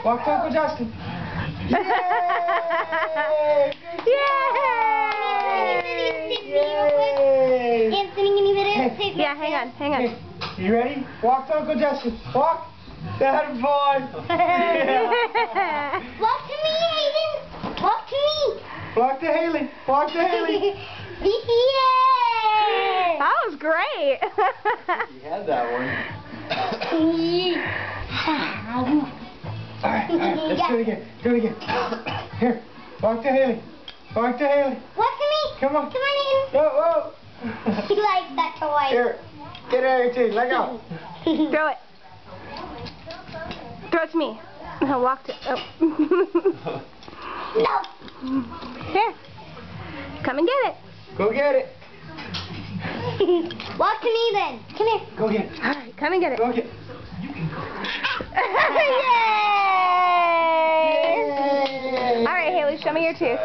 Walk to Uncle Justin. Yay! Yay! Anthony, can you videotape me? Hey. Yeah, hang on. Hey, you ready? Walk to Uncle Justin. Walk. That boy. Yeah. Walk to me, Hayden. Walk to me. Walk to Haley. Walk to Haley. Yay! That was great. You had that one. Alright, let's do it again. Do it again. Here, walk to Haley. Walk to Haley. Walk to me. Come on. Come on, Hayden. Whoa, He likes that toy. Here, get out of here, too. Let go. Throw it. Throw it to me. I'll walk to. Oh. No. Here. Come and get it. Go get it. Walk to me then. Come here. Go get it. All right, come and get it. Go get it. Yay! Yay! All right, Haley, show me your tooth.